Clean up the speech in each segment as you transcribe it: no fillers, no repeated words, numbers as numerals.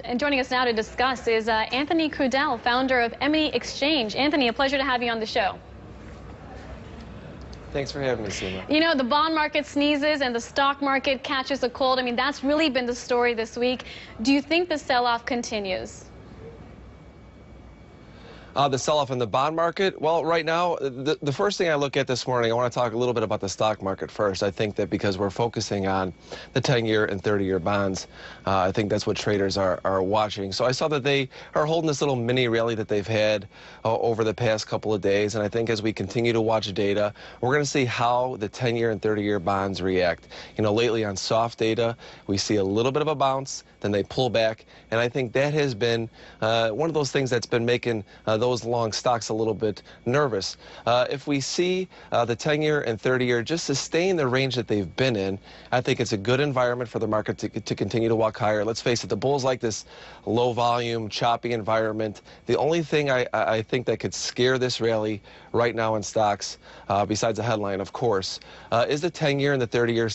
And joining us now to discuss is Anthony Crudele, founder of CNBC Exchange. Anthony, a pleasure to have you on the show. Thanks for having me, Seema. You know, the bond market sneezes and the stock market catches a cold. I mean, that's really been the story this week. Do you think the sell-off continues? The sell-off in the bond market? Well, right now, the first thing I look at this morning, I want to talk a little bit about the stock market first. I think that because we're focusing on the 10-year and 30-year bonds, I think that's what traders are watching. So I saw that they are holding this little mini rally that they've had over the past couple of days. And I think as we continue to watch data, we're going to see how the 10-year and 30-year bonds react. You know, lately on soft data, we see a little bit of a bounce, then they pull back. And I think that has been one of those things that's been making those long stocks a little bit nervous. If we see the 10-year and 30-year just sustain the range that they've been in, I think it's a good environment for the market to continue to walk higher. Let's face it, the bulls like this low volume, choppy environment. The only thing I think that could scare this rally right now in stocks, besides the headline, of course, is the 10-year and the 30-year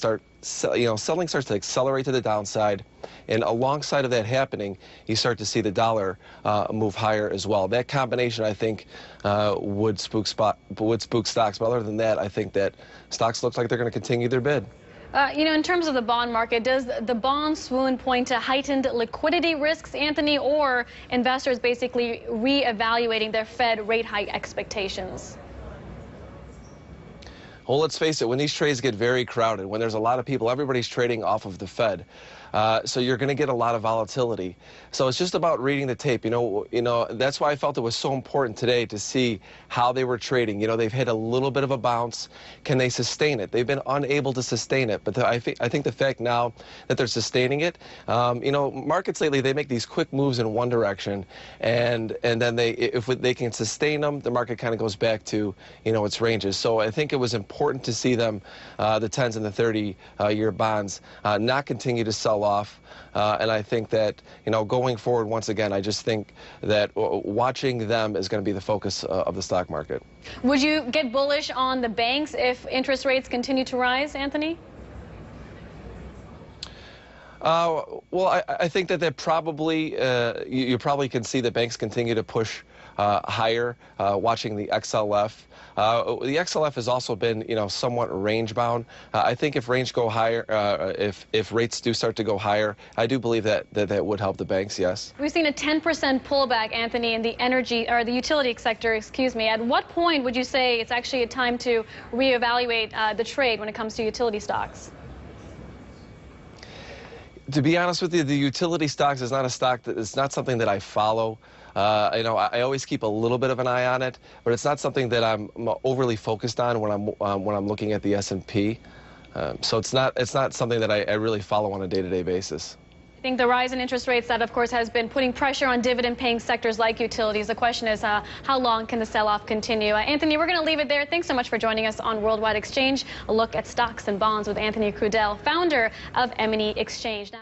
selling starts to accelerate to the downside, and alongside of that happening, you start to see the dollar move higher as well. That combination, I think, would spook stocks. But other than that, I think that stocks look like they're going to continue their bid. You know, in terms of the bond market, does the bond swoon point to heightened liquidity risks, Anthony, or investors basically reevaluating their Fed rate hike expectations? Well, let's face it, when these trades get very crowded, when there's a lot of people, everybody's trading off of the Fed. So you're going to get a lot of volatility. So it's just about reading the tape. You know, that's why I felt it was so important today to see how they were trading. You know, they've hit a little bit of a bounce. Can they sustain it? They've been unable to sustain it. But I think the fact now that they're sustaining it, you know, markets lately, they make these quick moves in one direction, and then if they can sustain them, the market kind of goes back to, you know, its ranges. So I think it was important to see them, the 10s and the 30-year bonds, not continue to sell off. And I think that, you know, going forward, once again, I just think that watching them is going to be the focus of the stock market. Would you get bullish on the banks if interest rates continue to rise, Anthony? Well, I think that probably, you probably can see the banks continue to push higher, watching the XLF. The XLF has also been, you know, somewhat range bound. I think if rates go higher, if rates do start to go higher, I do believe that would help the banks, yes. We've seen a 10% pullback, Anthony, in the energy or the utility sector, excuse me. At what point would you say it's actually a time to reevaluate the trade when it comes to utility stocks? To be honest with you, the utility stocks is not a stock that is not something that I follow. You know, I always keep a little bit of an eye on it, but it's not something that I'm overly focused on when I'm looking at the S&P. So it's not something that I really follow on a day-to-day basis. I think the rise in interest rates that, of course, has been putting pressure on dividend-paying sectors like utilities. The question is, how long can the sell-off continue? Anthony, we're going to leave it there. Thanks so much for joining us on Worldwide Exchange. A look at stocks and bonds with Anthony Crudele, founder of CNBC Exchange. Now